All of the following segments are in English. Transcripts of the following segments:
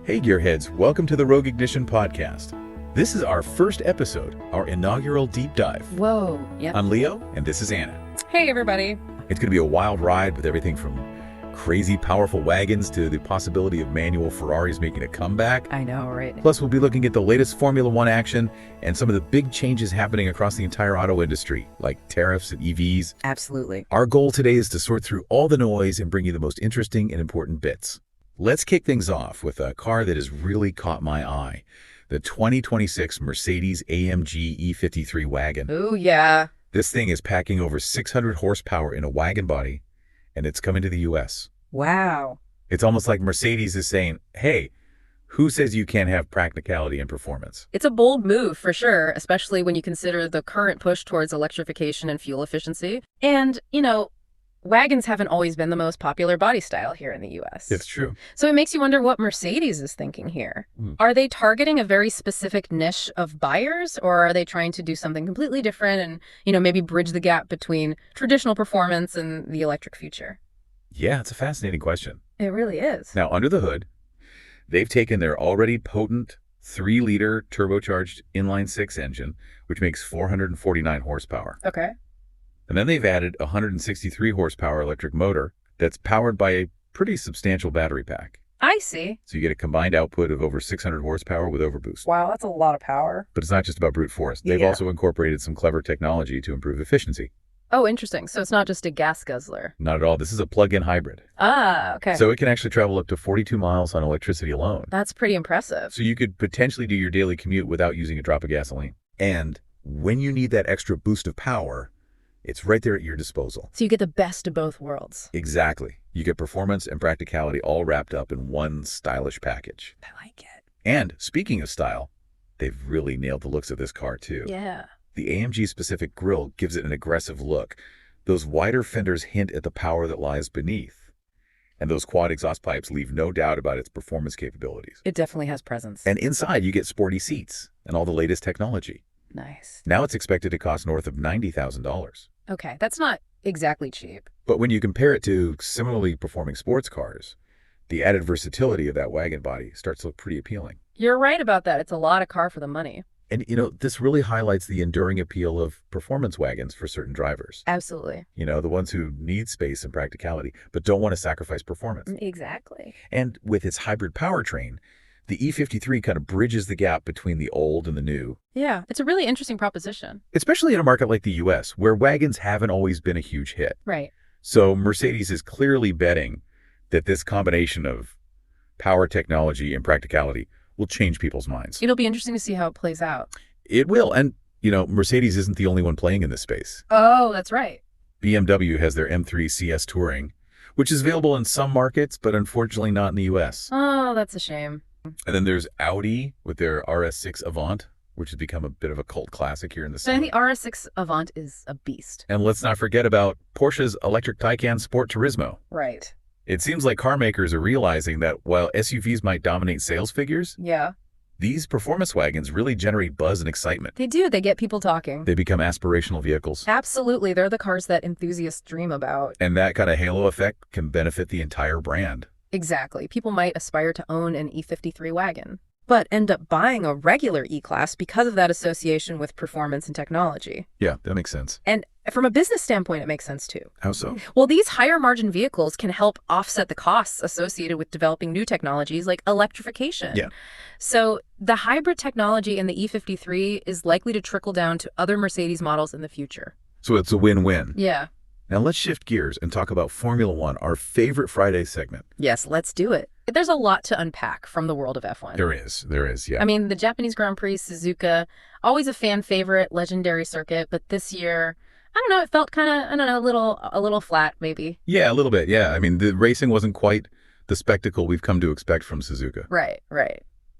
Hey Gearheads, welcome to the Rogue Ignition podcast. This is our first episode, our inaugural deep dive. Whoa, yep. I'm Leo, and this is Anna. Hey everybody. It's going to be a wild ride with everything from crazy powerful wagons to the possibility of manual Ferraris making a comeback. I know, right? Plus, we'll be looking at the latest Formula One action and some of the big changes happening across the entire auto industry, like tariffs and EVs. Absolutely. Our goal today is to sort through all the noise and bring you the most interesting and important bits. Let's kick things off with a car that has really caught my eye, the 2026 Mercedes-AMG E53 Wagon. Oh, yeah. This thing is packing over 600 horsepower in a wagon body, and it's coming to the U.S. Wow. It's almost like Mercedes is saying, hey, who says you can't have practicality and performance? It's a bold move for sure, especially when you consider the current push towards electrification and fuel efficiency. And, wagons haven't always been the most popular body style here in the U.S. It's true. So it makes you wonder what Mercedes is thinking here. Are they targeting a very specific niche of buyers, or are they trying to do something completely different and, maybe bridge the gap between traditional performance and the electric future? Yeah, it's a fascinating question. It really is. Now, under the hood, they've taken their already potent 3-liter turbocharged inline-six engine, which makes 449 horsepower. Okay. And then they've added a 163 horsepower electric motor that's powered by a pretty substantial battery pack. I see. So you get a combined output of over 600 horsepower with overboost. Wow, that's a lot of power. But it's not just about brute force. They've Yeah. also incorporated some clever technology to improve efficiency. Oh, interesting. So it's not just a gas guzzler. Not at all. This is a plug-in hybrid. Ah, okay. So it can actually travel up to 42 miles on electricity alone. That's pretty impressive. So you could potentially do your daily commute without using a drop of gasoline. And when you need that extra boost of power, it's right there at your disposal. So you get the best of both worlds. Exactly. You get performance and practicality all wrapped up in one stylish package. I like it. And speaking of style, they've really nailed the looks of this car too. Yeah. The AMG-specific grille gives it an aggressive look. Those wider fenders hint at the power that lies beneath. And those quad exhaust pipes leave no doubt about its performance capabilities. It definitely has presence. And inside, you get sporty seats and all the latest technology. Nice. Now it's expected to cost north of $90,000. Okay, that's not exactly cheap. But when you compare it to similarly performing sports cars, the added versatility of that wagon body starts to look pretty appealing. You're right about that. It's a lot of car for the money. And, this really highlights the enduring appeal of performance wagons for certain drivers. Absolutely. The ones who need space and practicality, but don't want to sacrifice performance. Exactly. And with its hybrid powertrain, the E53 kind of bridges the gap between the old and the new. Yeah, it's a really interesting proposition. Especially in a market like the US, where wagons haven't always been a huge hit. Right. So Mercedes is clearly betting that this combination of power, technology, and practicality will change people's minds. It'll be interesting to see how it plays out. It will. And, Mercedes isn't the only one playing in this space. Oh, that's right. BMW has their M3 CS Touring, which is available in some markets, but unfortunately not in the US. Oh, that's a shame. And then there's Audi with their RS6 Avant, which has become a bit of a cult classic here in the So summer. the RS6 Avant is a beast. And let's not forget about Porsche's electric Taycan Sport Turismo. Right. It seems like car makers are realizing that while SUVs might dominate sales figures, Yeah. these performance wagons really generate buzz and excitement. They do. They get people talking. They become aspirational vehicles. Absolutely. They're the cars that enthusiasts dream about. And that kind of halo effect can benefit the entire brand. Exactly. People might aspire to own an E53 wagon, but end up buying a regular E-Class because of that association with performance and technology. Yeah, that makes sense. And from a business standpoint, it makes sense too. How so? Well, these higher margin vehicles can help offset the costs associated with developing new technologies like electrification. Yeah. So the hybrid technology in the E53 is likely to trickle down to other Mercedes models in the future. So it's a win-win. Yeah. Now let's shift gears and talk about Formula One, our favorite Friday segment. Yes, let's do it. There's a lot to unpack from the world of F1. There is, yeah. I mean, the Japanese Grand Prix, Suzuka, always a fan favorite, legendary circuit, but this year, I don't know, it felt kind of, a little flat maybe. Yeah, a little bit, yeah. I mean, the racing wasn't quite the spectacle we've come to expect from Suzuka. Right.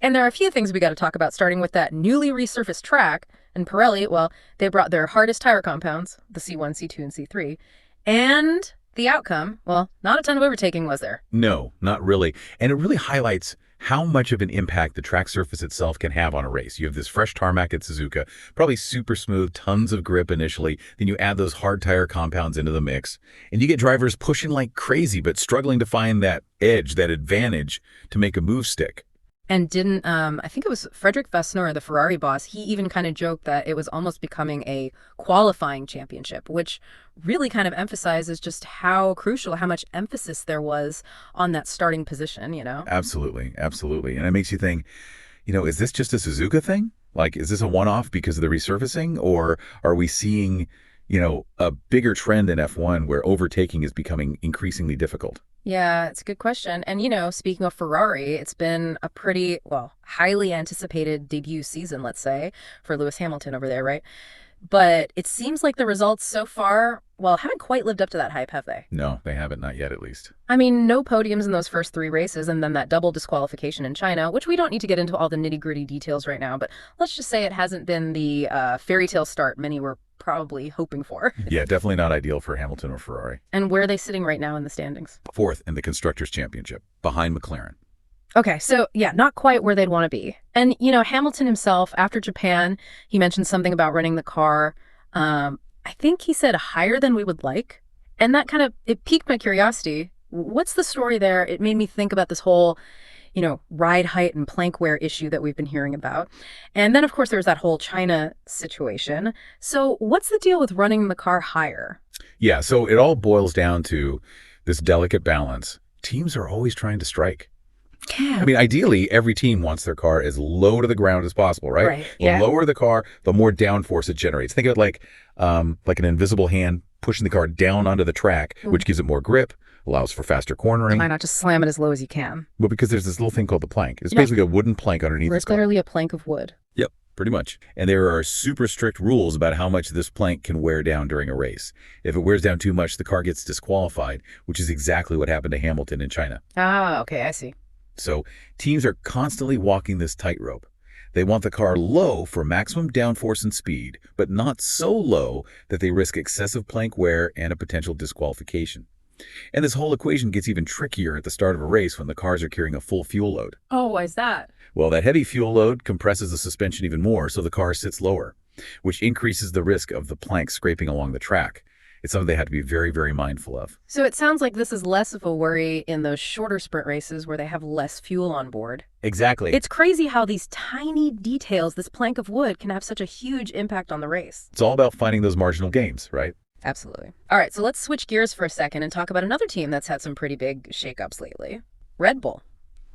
And there are a few things we got to talk about, starting with that newly resurfaced track. And Pirelli, well, they brought their hardest tire compounds, the C1, C2, and C3. And the outcome, well, not a ton of overtaking, was there? No, not really. And it really highlights how much of an impact the track surface itself can have on a race. You have this fresh tarmac at Suzuka, probably super smooth, tons of grip initially. Then you add those hard tire compounds into the mix, and you get drivers pushing like crazy, but struggling to find that edge, that advantage to make a move stick. And didn't, I think it was Frederick Vasseur, the Ferrari boss, he even kind of joked that it was almost becoming a qualifying championship, which really kind of emphasizes just how crucial, how much emphasis there was on that starting position, you know? Absolutely, absolutely. And it makes you think, is this just a Suzuka thing? Like, is this a one-off because of the resurfacing, or are we seeing, a bigger trend in F1 where overtaking is becoming increasingly difficult? Yeah, it's a good question. And, speaking of Ferrari, it's been a pretty, well, highly anticipated debut season, let's say, for Lewis Hamilton over there, right? But it seems like the results so far, well, haven't quite lived up to that hype, have they? No, they haven't, not yet at least. I mean, no podiums in those first 3 races, and then that double disqualification in China, which we don't need to get into all the nitty-gritty details right now, but let's just say it hasn't been the fairy tale start many were probably hoping for. Yeah, definitely not ideal for Hamilton or Ferrari. And where are they sitting right now in the standings? 4th in the Constructors' Championship, behind McLaren. Okay, so yeah, not quite where they'd want to be. And, Hamilton himself, after Japan, he mentioned something about running the car. I think he said higher than we would like. And that it piqued my curiosity. What's the story there? It made me think about this whole, ride height and plank wear issue that we've been hearing about. And then, of course, there was that whole China situation. So what's the deal with running the car higher? Yeah, so it all boils down to this delicate balance. Teams are always trying to strike. Yeah. I mean, ideally, every team wants their car as low to the ground as possible, right? Right, The yeah. lower the car, the more downforce it generates. Think of it like an invisible hand pushing the car down onto the track, which gives it more grip, allows for faster cornering. Why not just slam it as low as you can? Well, because there's this little thing called the plank. It's Yeah. basically a wooden plank underneath Where the it's car. literally a plank of wood. Yep, pretty much. And there are super strict rules about how much this plank can wear down during a race. If it wears down too much, the car gets disqualified, which is exactly what happened to Hamilton in China. Ah, okay, I see. So teams are constantly walking this tightrope. They want the car low for maximum downforce and speed, but not so low that they risk excessive plank wear and a potential disqualification. And this whole equation gets even trickier at the start of a race when the cars are carrying a full fuel load. Oh, why is that? Well, that heavy fuel load compresses the suspension even more, so the car sits lower, which increases the risk of the plank scraping along the track. It's something they have to be very, very mindful of. So it sounds like this is less of a worry in those shorter sprint races where they have less fuel on board. Exactly. It's crazy how these tiny details, this plank of wood, can have such a huge impact on the race. It's all about finding those marginal gains, right? Absolutely. All right, so let's switch gears for a second and talk about another team that's had some pretty big shakeups lately. Red Bull.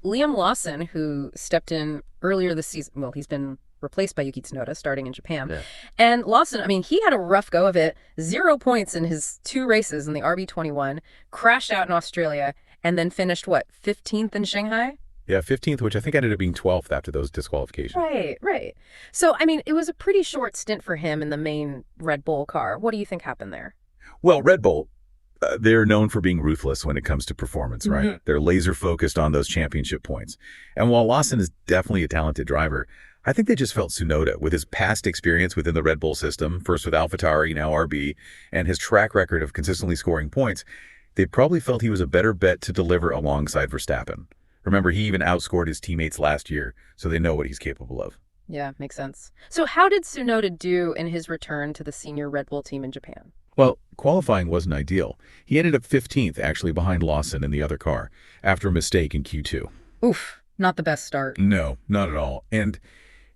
Liam Lawson, who stepped in earlier this season, well, he's been replaced by Yuki Tsunoda starting in Japan. Yeah. And Lawson, I mean, he had a rough go of it. 0 points in his 2 races in the RB21, crashed out in Australia, and then finished, 15th in Shanghai? Yeah, 15th, which I think ended up being 12th after those disqualifications. Right. So, I mean, it was a pretty short stint for him in the main Red Bull car. What do you think happened there? Well, Red Bull, they're known for being ruthless when it comes to performance, right? Mhm. They're laser focused on those championship points. And while Lawson is definitely a talented driver, I think they just felt Tsunoda, with his past experience within the Red Bull system, first with AlphaTauri, now RB, and his track record of consistently scoring points, they probably felt he was a better bet to deliver alongside Verstappen. Remember, he even outscored his teammates last year, so they know what he's capable of. Yeah, makes sense. So how did Tsunoda do in his return to the senior Red Bull team in Japan? Well, qualifying wasn't ideal. He ended up 15th, actually behind Lawson in the other car, after a mistake in Q2. Oof, not the best start. No, not at all. And,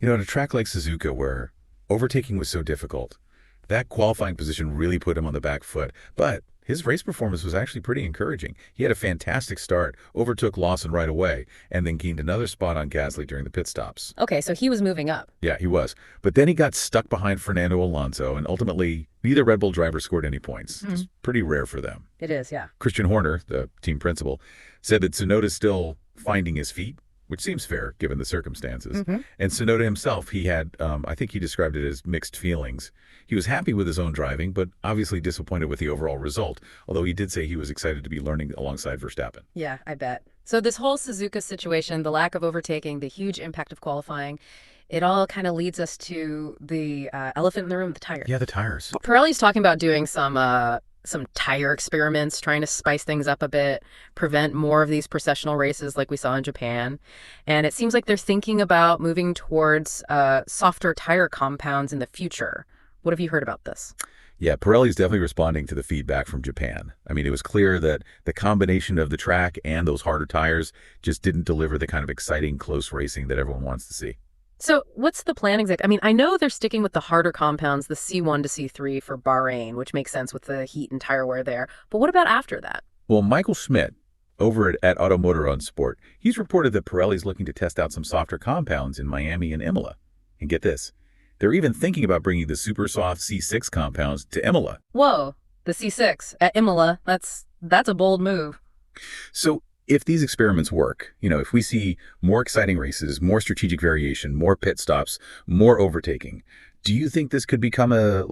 at a track like Suzuka, where overtaking was so difficult, that qualifying position really put him on the back foot. But his race performance was actually pretty encouraging. He had a fantastic start, overtook Lawson right away, and then gained another spot on Gasly during the pit stops. Okay, so he was moving up. Yeah, he was. But then he got stuck behind Fernando Alonso, and ultimately, neither Red Bull driver scored any points. It's pretty rare for them. It is, yeah. Christian Horner, the team principal, said that Tsunoda's still finding his feet, which seems fair given the circumstances. And Tsunoda himself, he had, I think he described it as mixed feelings. He was happy with his own driving, but obviously disappointed with the overall result, although he did say he was excited to be learning alongside Verstappen. Yeah, I bet. So this whole Suzuka situation, the lack of overtaking, the huge impact of qualifying, it all kind of leads us to the elephant in the room, the tires. Yeah, the tires. Pirelli's talking about doing some tire experiments, trying to spice things up a bit, prevent more of these processional races like we saw in Japan. And it seems like they're thinking about moving towards softer tire compounds in the future. What have you heard about this? Yeah, Pirelli's definitely responding to the feedback from Japan. I mean, it was clear that the combination of the track and those harder tires just didn't deliver the kind of exciting, close racing that everyone wants to see. So what's the plan exactly? I mean, I know they're sticking with the harder compounds, the C1 to C3 for Bahrain, which makes sense with the heat and tire wear there. But what about after that? Well, Michael Schmidt, over at Automotor on Sport, he's reported that Pirelli's looking to test out some softer compounds in Miami and Imola. And get this, they're even thinking about bringing the super soft C6 compounds to Imola. Whoa, the C6 at Imola, that's a bold move. So if these experiments work, if we see more exciting races, more strategic variation, more pit stops, more overtaking, do you think this could become a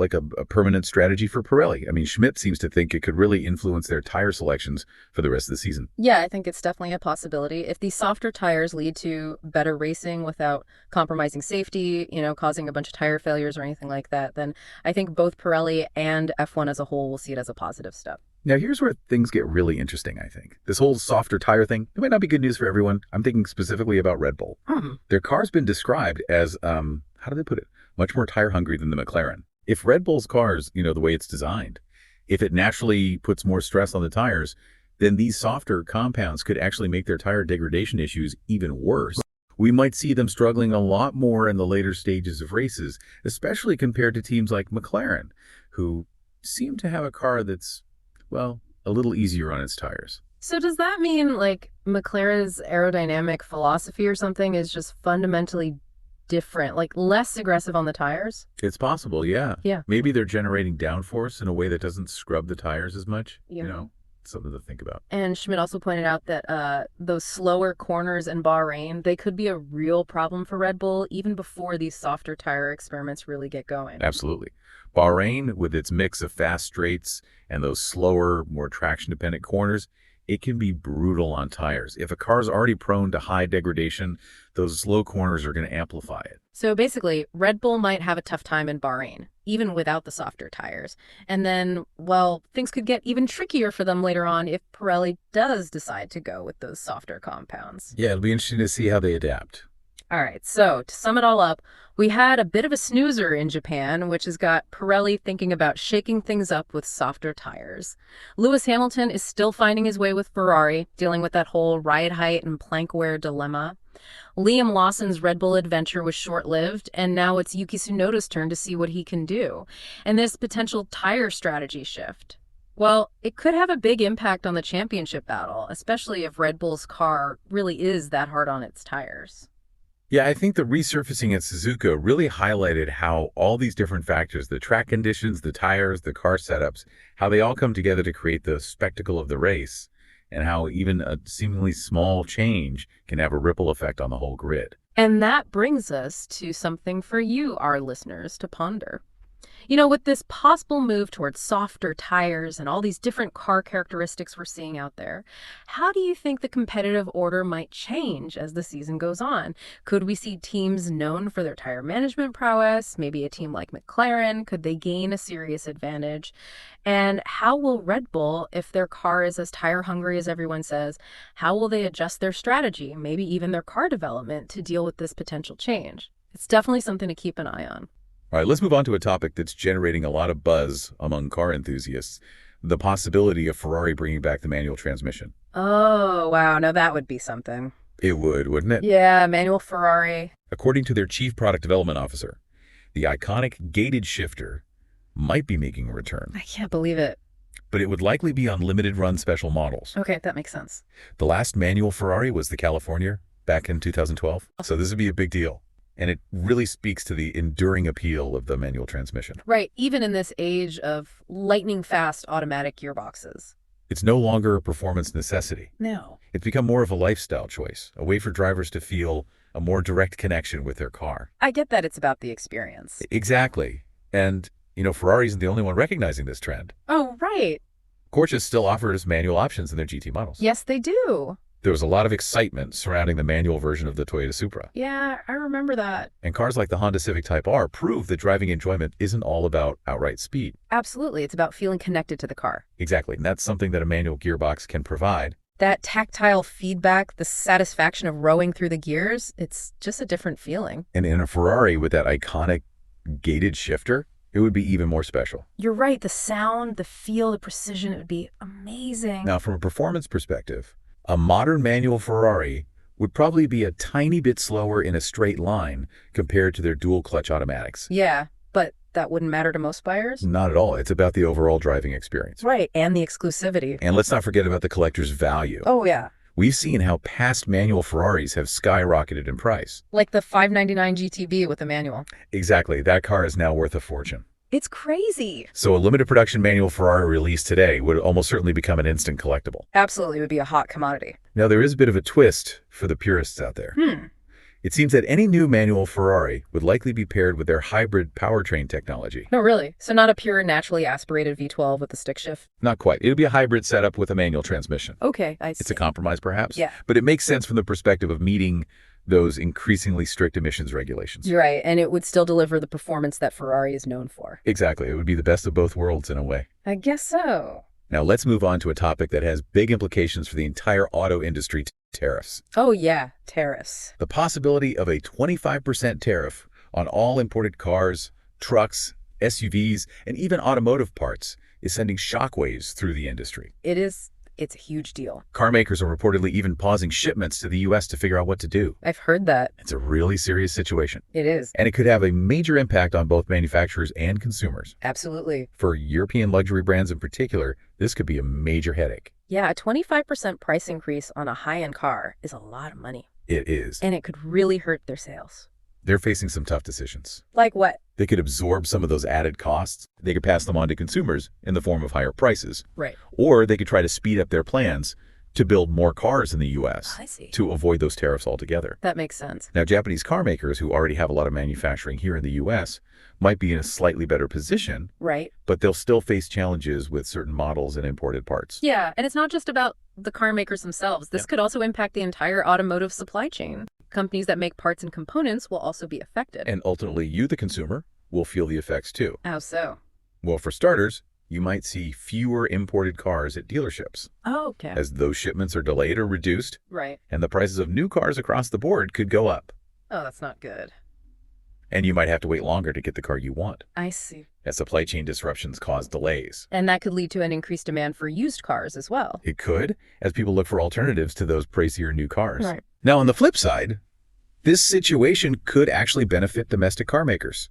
permanent strategy for Pirelli? I mean, Schmidt seems to think it could really influence their tire selections for the rest of the season. Yeah, I think it's definitely a possibility. If these softer tires lead to better racing without compromising safety, causing a bunch of tire failures or anything like that, then I think both Pirelli and F1 as a whole will see it as a positive step. Now, here's where things get really interesting, I think. This whole softer tire thing, it might not be good news for everyone. I'm thinking specifically about Red Bull. Their car's been described as, how do they put it? Much more tire hungry than the McLaren. If Red Bull's cars, the way it's designed, if it naturally puts more stress on the tires, then these softer compounds could actually make their tire degradation issues even worse. We might see them struggling a lot more in the later stages of races, especially compared to teams like McLaren, who seem to have a car that's, well, a little easier on its tires. So does that mean like McLaren's aerodynamic philosophy or something is just fundamentally different, like less aggressive on the tires? It's possible, yeah. Yeah. Maybe they're generating downforce in a way that doesn't scrub the tires as much. Yeah. Something to think about. And Schmidt also pointed out that those slower corners in Bahrain, they could be a real problem for Red Bull even before these softer tire experiments really get going. Absolutely. Bahrain, with its mix of fast straights and those slower, more traction-dependent corners, it can be brutal on tires. If a car's already prone to high degradation, those slow corners are going to amplify it. So basically, Red Bull might have a tough time in Bahrain, even without the softer tires. And then, well, things could get even trickier for them later on if Pirelli does decide to go with those softer compounds. Yeah, it'll be interesting to see how they adapt. All right, so to sum it all up, we had a bit of a snoozer in Japan, which has got Pirelli thinking about shaking things up with softer tires. Lewis Hamilton is still finding his way with Ferrari, dealing with that whole ride height and plank wear dilemma. Liam Lawson's Red Bull adventure was short-lived, and now it's Yuki Tsunoda's turn to see what he can do. And this potential tire strategy shift, well, it could have a big impact on the championship battle, especially if Red Bull's car really is that hard on its tires. Yeah, I think the resurfacing at Suzuka really highlighted how all these different factors, the track conditions, the tires, the car setups, how they all come together to create the spectacle of the race, and how even a seemingly small change can have a ripple effect on the whole grid. And that brings us to something for you, our listeners, to ponder. With this possible move towards softer tires and all these different car characteristics we're seeing out there, how do you think the competitive order might change as the season goes on? Could we see teams known for their tire management prowess? Maybe a team like McLaren? Could they gain a serious advantage? And how will Red Bull, if their car is as tire hungry as everyone says, how will they adjust their strategy, maybe even their car development, to deal with this potential change? It's definitely something to keep an eye on. All right, let's move on to a topic that's generating a lot of buzz among car enthusiasts, the possibility of Ferrari bringing back the manual transmission. Oh, wow. Now that would be something. It would, wouldn't it? Yeah, manual Ferrari. According to their chief product development officer, the iconic gated shifter might be making a return. I can't believe it. But it would likely be on limited run special models. Okay, that makes sense. The last manual Ferrari was the California back in 2012. So this would be a big deal. And it really speaks to the enduring appeal of the manual transmission. Right, even in this age of lightning-fast automatic gearboxes. It's no longer a performance necessity. No. It's become more of a lifestyle choice, a way for drivers to feel a more direct connection with their car. I get that it's about the experience. Exactly. And, Ferrari isn't the only one recognizing this trend. Oh, right. Porsche still offers manual options in their GT models. Yes, they do. There was a lot of excitement surrounding the manual version of the Toyota Supra. Yeah, I remember that. And cars like the Honda Civic Type R prove that driving enjoyment isn't all about outright speed. Absolutely. It's about feeling connected to the car. Exactly. And that's something that a manual gearbox can provide. That tactile feedback, the satisfaction of rowing through the gears, it's just a different feeling. And in a Ferrari with that iconic gated shifter, it would be even more special. You're right. The sound, the feel, the precision, it would be amazing. Now, from a performance perspective, a modern manual Ferrari would probably be a tiny bit slower in a straight line compared to their dual-clutch automatics. Yeah, but that wouldn't matter to most buyers? Not at all. It's about the overall driving experience. Right, and the exclusivity. And let's not forget about the collector's value. Oh, yeah. We've seen how past manual Ferraris have skyrocketed in price. Like the 599 GTB with the manual. Exactly. That car is now worth a fortune. It's crazy. So a limited production manual Ferrari released today would almost certainly become an instant collectible. Absolutely would be a hot commodity. Now, there is a bit of a twist for the purists out there. It seems that any new manual Ferrari would likely be paired with their hybrid powertrain technology. No, really? So not a pure, naturally aspirated V12 with a stick shift? Not quite. It would be a hybrid setup with a manual transmission. Okay, I see. It's a compromise, perhaps. Yeah. But it makes sense from the perspective of meeting those increasingly strict emissions regulations. You're right, and it would still deliver the performance that Ferrari is known for. Exactly. It would be the best of both worlds in a way. I guess so. Now, let's move on to a topic that has big implications for the entire auto industry: tariffs. Oh, yeah, tariffs. The possibility of a 25% tariff on all imported cars, trucks, SUVs, and even automotive parts is sending shockwaves through the industry. It's a huge deal. Car makers are reportedly even pausing shipments to the U.S. to figure out what to do. I've heard that. It's a really serious situation. It is. And it could have a major impact on both manufacturers and consumers. Absolutely. For European luxury brands in particular, this could be a major headache. Yeah, a 25% price increase on a high-end car is a lot of money. It is. And it could really hurt their sales. They're facing some tough decisions. Like what? They could absorb some of those added costs. They could pass them on to consumers in the form of higher prices. Right. Or they could try to speed up their plans to build more cars in the U.S. I see. to avoid those tariffs altogether. That makes sense. Now, Japanese car makers who already have a lot of manufacturing here in the U.S. might be in a slightly better position, Right. but they'll still face challenges with certain models and imported parts. Yeah, and it's not just about the car makers themselves. This could also impact the entire automotive supply chain. Companies that make parts and components will also be affected. And ultimately, you, the consumer, will feel the effects too. How so? Well, for starters, you might see fewer imported cars at dealerships, Oh, okay. as those shipments are delayed or reduced, Right. and the prices of new cars across the board could go up. Oh, that's not good. And you might have to wait longer to get the car you want, I see. as supply chain disruptions cause delays. And that could lead to an increased demand for used cars as well. It could, as people look for alternatives to those pricier new cars. Right. Now, on the flip side, this situation could actually benefit domestic car makers.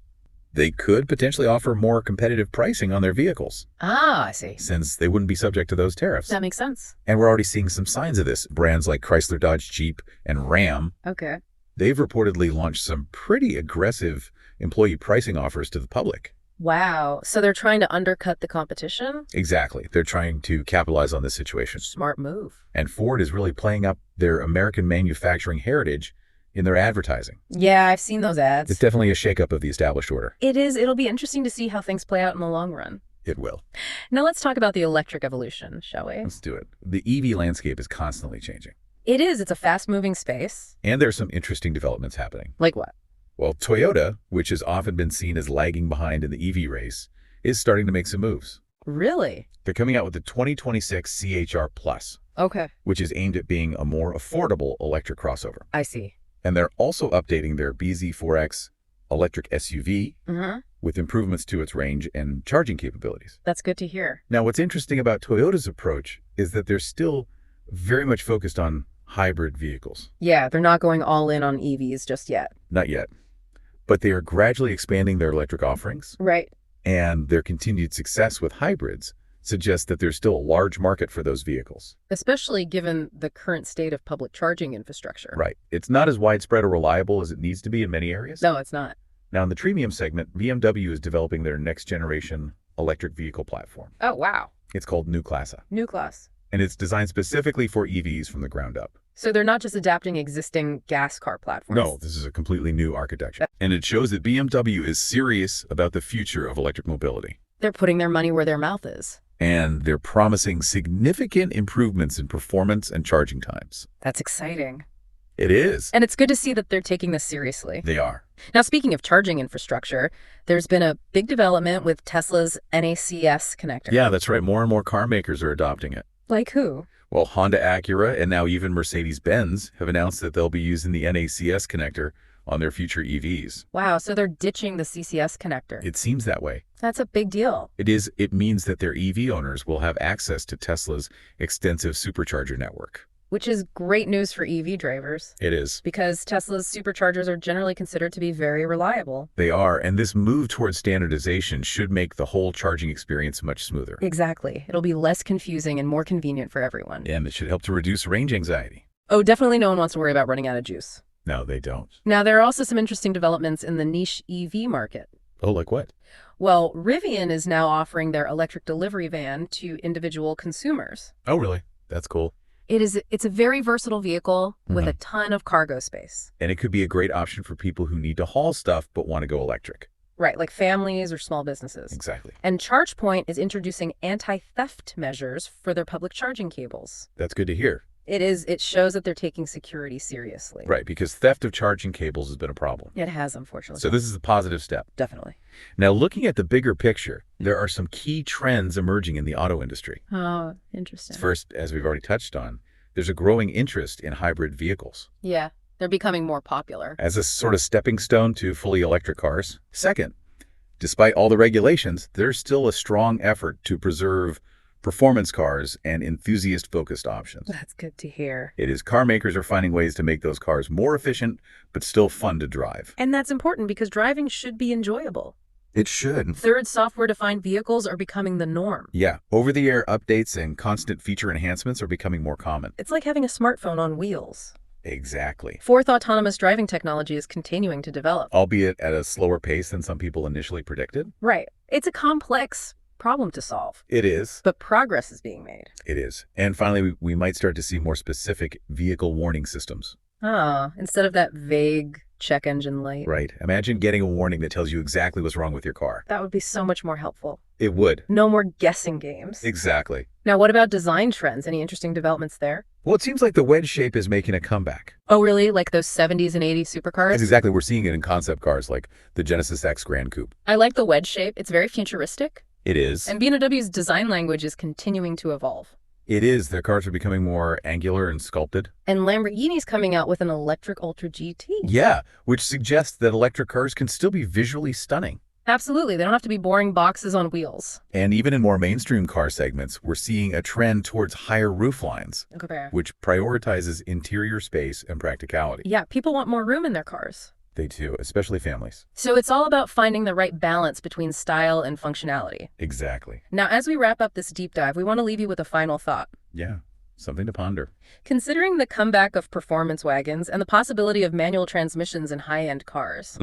They could potentially offer more competitive pricing on their vehicles, Ah, I see. since they wouldn't be subject to those tariffs. That makes sense. And we're already seeing some signs of this. Brands like Chrysler, Dodge, Jeep, and Ram, Okay. they've reportedly launched some pretty aggressive employee pricing offers to the public. Wow. So they're trying to undercut the competition? Exactly. They're trying to capitalize on this situation. Smart move. And Ford is really playing up their American manufacturing heritage in their advertising. Yeah, I've seen those ads. It's definitely a shakeup of the established order. It is. It'll be interesting to see how things play out in the long run. It will. Now let's talk about the electric evolution, shall we? Let's do it. The EV landscape is constantly changing. It is. It's a fast-moving space. And there's some interesting developments happening. Like what? Well, Toyota, which has often been seen as lagging behind in the EV race, is starting to make some moves. Really? They're coming out with the 2026 CHR Plus, Okay. which is aimed at being a more affordable electric crossover. I see. And they're also updating their BZ4X electric SUV Mm-hmm. with improvements to its range and charging capabilities. That's good to hear. Now, what's interesting about Toyota's approach is that they're still very much focused on hybrid vehicles. Yeah, they're not going all in on EVs just yet. Not yet. But they are gradually expanding their electric offerings, Right. and their continued success with hybrids suggests that there's still a large market for those vehicles. Especially given the current state of public charging infrastructure. Right. It's not as widespread or reliable as it needs to be in many areas. No, it's not. Now, in the premium segment, BMW is developing their next generation electric vehicle platform. Oh, wow. It's called New Classa, New class. and it's designed specifically for EVs from the ground up. So they're not just adapting existing gas car platforms. No, this is a completely new architecture. And it shows that BMW is serious about the future of electric mobility. They're putting their money where their mouth is. And they're promising significant improvements in performance and charging times. That's exciting. It is. And it's good to see that they're taking this seriously. They are. Now, speaking of charging infrastructure, there's been a big development with Tesla's NACS connector. Yeah, that's right. More and more car makers are adopting it. Like who? Well, Honda, Acura, and now even Mercedes-Benz have announced that they'll be using the NACS connector on their future EVs. Wow, so they're ditching the CCS connector. It seems that way. That's a big deal. It means that their EV owners will have access to Tesla's extensive supercharger network. Which is great news for EV drivers. It is. Because Tesla's superchargers are generally considered to be very reliable. They are, and this move towards standardization should make the whole charging experience much smoother. Exactly. It'll be less confusing and more convenient for everyone. And it should help to reduce range anxiety. Oh, definitely no one wants to worry about running out of juice. No, they don't. Now, there are also some interesting developments in the niche EV market. Oh, like what? Well, Rivian is now offering their electric delivery van to individual consumers. Oh, really? That's cool. It's a very versatile vehicle with a ton of cargo space. And it could be a great option for people who need to haul stuff but want to go electric. Right, like families or small businesses. Exactly. And ChargePoint is introducing anti-theft measures for their public charging cables. That's good to hear. It shows that they're taking security seriously. Right, because theft of charging cables has been a problem. It has, unfortunately. So this is a positive step. Definitely. Now, looking at the bigger picture, there are some key trends emerging in the auto industry. Oh, interesting. First, as we've already touched on, there's a growing interest in hybrid vehicles. Yeah, they're becoming more popular. As a sort of stepping stone to fully electric cars. Second, despite all the regulations, there's still a strong effort to preserve performance cars and enthusiast-focused options. That's good to hear. It is car makers are finding ways to make those cars more efficient, but still fun to drive. And that's important because driving should be enjoyable. It should. Third, software-defined vehicles are becoming the norm. Yeah, over-the-air updates and constant feature enhancements are becoming more common. It's like having a smartphone on wheels. Exactly. Fourth, autonomous driving technology is continuing to develop. Albeit at a slower pace than some people initially predicted. Right. It's a complex problem to solve. It is. But progress is being made. It is. And finally, we might start to see more specific vehicle warning systems. Ah, instead of that vague check engine light. Right. Imagine getting a warning that tells you exactly what's wrong with your car. That would be so much more helpful. It would. No more guessing games. Exactly. Now, what about design trends? Any interesting developments there? Well, it seems like the wedge shape is making a comeback. Oh, really? Like those 70s and 80s supercars? That's exactly. We're seeing it in concept cars like the Genesis X Grand Coupe. I like the wedge shape. It's very futuristic. It is. And BMW's design language is continuing to evolve. It is. Their cars are becoming more angular and sculpted. And Lamborghini's coming out with an electric Ultra GT. Yeah, which suggests that electric cars can still be visually stunning. Absolutely. They don't have to be boring boxes on wheels. And even in more mainstream car segments, we're seeing a trend towards higher roof lines, Okay. which prioritizes interior space and practicality. Yeah, people want more room in their cars. They do, especially families. So it's all about finding the right balance between style and functionality. Exactly. Now, as we wrap up this deep dive, we want to leave you with a final thought. Yeah, something to ponder. Considering the comeback of performance wagons and the possibility of manual transmissions in high-end cars,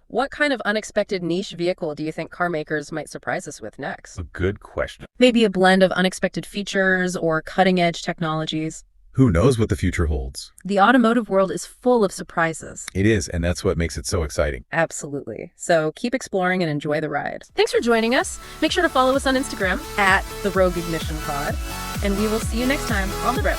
what kind of unexpected niche vehicle do you think car makers might surprise us with next? A good question. Maybe a blend of unexpected features or cutting-edge technologies. Who knows what the future holds? The automotive world is full of surprises. It is, and that's what makes it so exciting. Absolutely. So keep exploring and enjoy the ride. Thanks for joining us. Make sure to follow us on Instagram @TheRogueIgnitionPod. And we will see you next time on the road.